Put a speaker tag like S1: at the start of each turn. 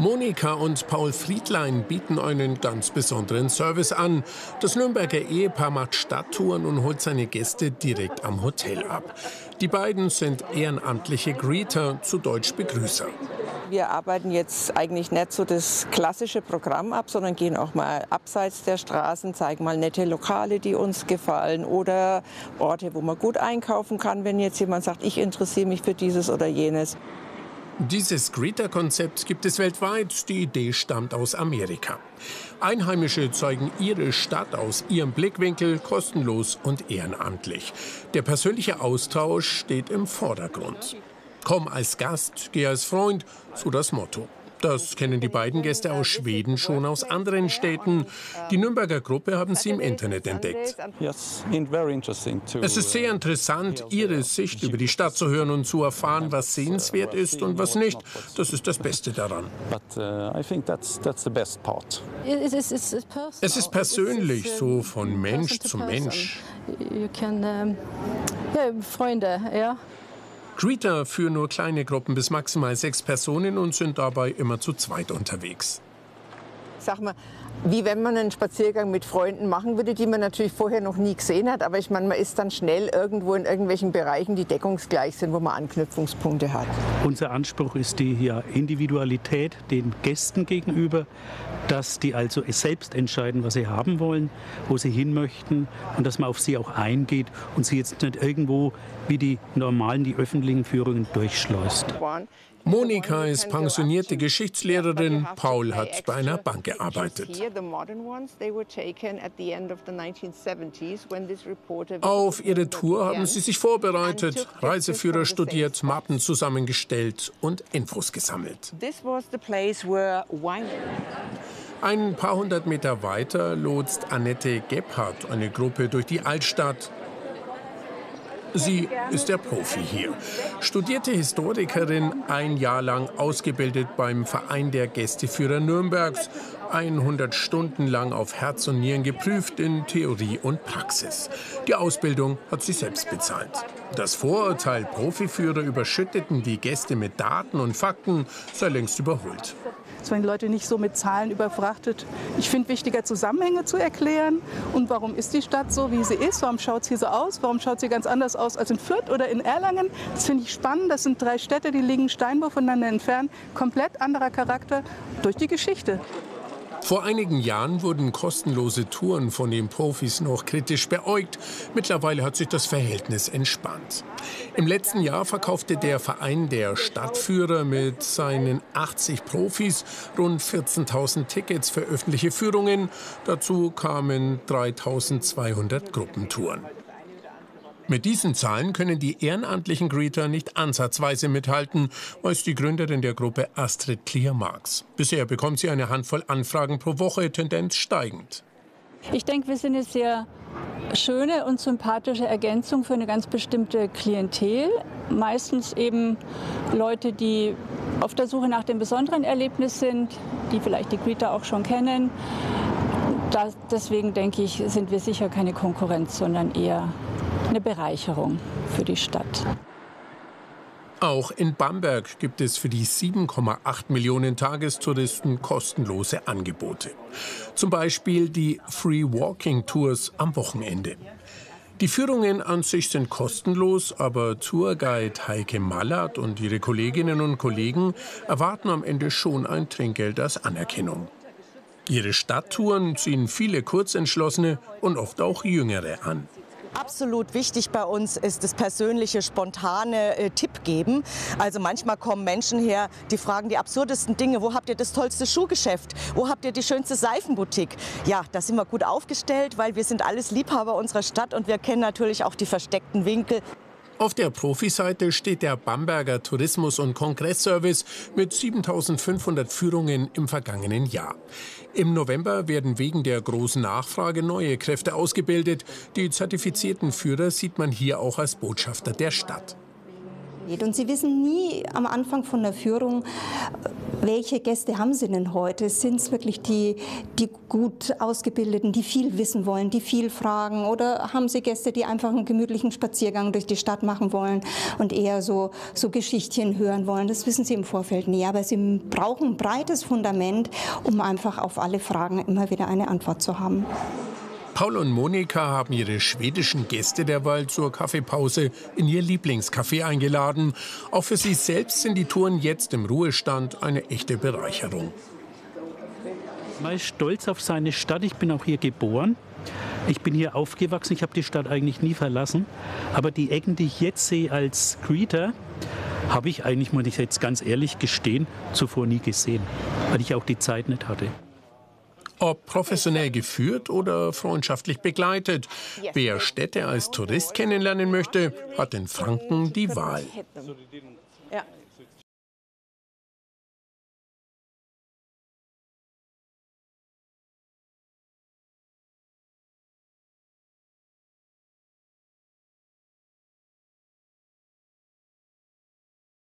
S1: Monika und Paul Friedlein bieten einen ganz besonderen Service an. Das Nürnberger Ehepaar macht Stadttouren und holt seine Gäste direkt am Hotel ab. Die beiden sind ehrenamtliche Greeter, zu Deutsch Begrüßer.
S2: Wir arbeiten jetzt eigentlich nicht so das klassische Programm ab, sondern gehen auch mal abseits der Straßen, zeigen mal nette Lokale, die uns gefallen oder Orte, wo man gut einkaufen kann, wenn jetzt jemand sagt, ich interessiere mich für dieses oder jenes.
S1: Dieses Greeter-Konzept gibt es weltweit. Die Idee stammt aus Amerika. Einheimische zeigen ihre Stadt aus ihrem Blickwinkel, kostenlos und ehrenamtlich. Der persönliche Austausch steht im Vordergrund. Komm als Gast, geh als Freund, so das Motto. Das kennen die beiden Gäste aus Schweden schon aus anderen Städten. Die Nürnberger Gruppe haben sie im Internet entdeckt. Es ist sehr interessant, ihre Sicht über die Stadt zu hören und zu erfahren, was sehenswert ist und was nicht. Das ist das Beste daran. Es ist persönlich, so von Mensch zu Mensch.
S3: Freunde, ja.
S1: Greeter führen nur kleine Gruppen bis maximal 6 Personen und sind dabei immer zu zweit unterwegs.
S2: Sag mal, wie wenn man einen Spaziergang mit Freunden machen würde, die man natürlich vorher noch nie gesehen hat. Aber ich meine, man ist dann schnell irgendwo in irgendwelchen Bereichen, die deckungsgleich sind, wo man Anknüpfungspunkte hat.
S4: Unser Anspruch ist die Individualität den Gästen gegenüber, dass die also selbst entscheiden, was sie haben wollen, wo sie hin möchten und dass man auf sie auch eingeht und sie jetzt nicht irgendwo wie die öffentlichen Führungen durchschleust.
S1: Monika ist pensionierte Geschichtslehrerin, Paul hat bei einer Bank gearbeitet. Auf ihre Tour haben sie sich vorbereitet, Reiseführer studiert, Mappen zusammengestellt und Infos gesammelt. Ein paar hundert Meter weiter lotst Annette Gebhardt eine Gruppe durch die Altstadt. Sie ist der Profi hier. Studierte Historikerin, ein Jahr lang ausgebildet beim Verein der Gästeführer Nürnbergs, 100 Stunden lang auf Herz und Nieren geprüft in Theorie und Praxis. Die Ausbildung hat sie selbst bezahlt. Das Vorurteil, Profiführer überschütteten die Gäste mit Daten und Fakten, sei längst überholt.
S5: Es werden die Leute nicht so mit Zahlen überfrachtet. Ich finde wichtiger, Zusammenhänge zu erklären. Und warum ist die Stadt so, wie sie ist? Warum schaut es hier so aus? Warum schaut sie ganz anders aus als in Fürth oder in Erlangen? Das finde ich spannend. Das sind 3 Städte, die liegen Steinwurf voneinander entfernt. Komplett anderer Charakter durch die Geschichte.
S1: Vor einigen Jahren wurden kostenlose Touren von den Profis noch kritisch beäugt. Mittlerweile hat sich das Verhältnis entspannt. Im letzten Jahr verkaufte der Verein der Stadtführer mit seinen 80 Profis rund 14.000 Tickets für öffentliche Führungen. Dazu kamen 3.200 Gruppentouren. Mit diesen Zahlen können die ehrenamtlichen Greeter nicht ansatzweise mithalten, weiß die Gründerin der Gruppe Astrid Klier-Marx. Bisher bekommt sie eine Handvoll Anfragen pro Woche, Tendenz steigend.
S3: Ich denke, wir sind eine sehr schöne und sympathische Ergänzung für eine ganz bestimmte Klientel. Meistens eben Leute, die auf der Suche nach dem besonderen Erlebnis sind, die vielleicht die Greeter auch schon kennen. Deswegen denke ich, sind wir sicher keine Konkurrenz, sondern eher eine Bereicherung für die Stadt.
S1: Auch in Bamberg gibt es für die 7,8 Millionen Tagestouristen kostenlose Angebote. Zum Beispiel die Free Walking Tours am Wochenende. Die Führungen an sich sind kostenlos, aber Tourguide Heike Mallert und ihre Kolleginnen und Kollegen erwarten am Ende schon ein Trinkgeld als Anerkennung. Ihre Stadttouren ziehen viele Kurzentschlossene und oft auch Jüngere an.
S6: Absolut wichtig bei uns ist das persönliche, spontane Tipp geben. Also manchmal kommen Menschen her, die fragen die absurdesten Dinge. Wo habt ihr das tollste Schuhgeschäft? Wo habt ihr die schönste Seifenboutique? Ja, da sind wir gut aufgestellt, weil wir sind alles Liebhaber unserer Stadt und wir kennen natürlich auch die versteckten Winkel.
S1: Auf der Profiseite steht der Bamberger Tourismus- und Kongressservice mit 7.500 Führungen im vergangenen Jahr. Im November werden wegen der großen Nachfrage neue Kräfte ausgebildet. Die zertifizierten Führer sieht man hier auch als Botschafter der Stadt.
S7: Und Sie wissen nie am Anfang von der Führung, welche Gäste haben Sie denn heute? Sind es wirklich die gut ausgebildeten, die viel wissen wollen, die viel fragen? Oder haben Sie Gäste, die einfach einen gemütlichen Spaziergang durch die Stadt machen wollen und eher so Geschichtchen hören wollen? Das wissen Sie im Vorfeld nie. Aber Sie brauchen ein breites Fundament, um einfach auf alle Fragen immer wieder eine Antwort zu haben.
S1: Paul und Monika haben ihre schwedischen Gäste derweil zur Kaffeepause in ihr Lieblingscafé eingeladen. Auch für sie selbst sind die Touren jetzt im Ruhestand eine echte Bereicherung.
S4: Man ist stolz auf seine Stadt. Ich bin auch hier geboren. Ich bin hier aufgewachsen. Ich habe die Stadt eigentlich nie verlassen. Aber die Ecken, die ich jetzt sehe als Greeter, habe ich eigentlich, muss ich jetzt ganz ehrlich gestehen, zuvor nie gesehen, weil ich auch die Zeit nicht hatte.
S1: Ob professionell geführt oder freundschaftlich begleitet. Wer Städte als Tourist kennenlernen möchte, hat in Franken die Wahl.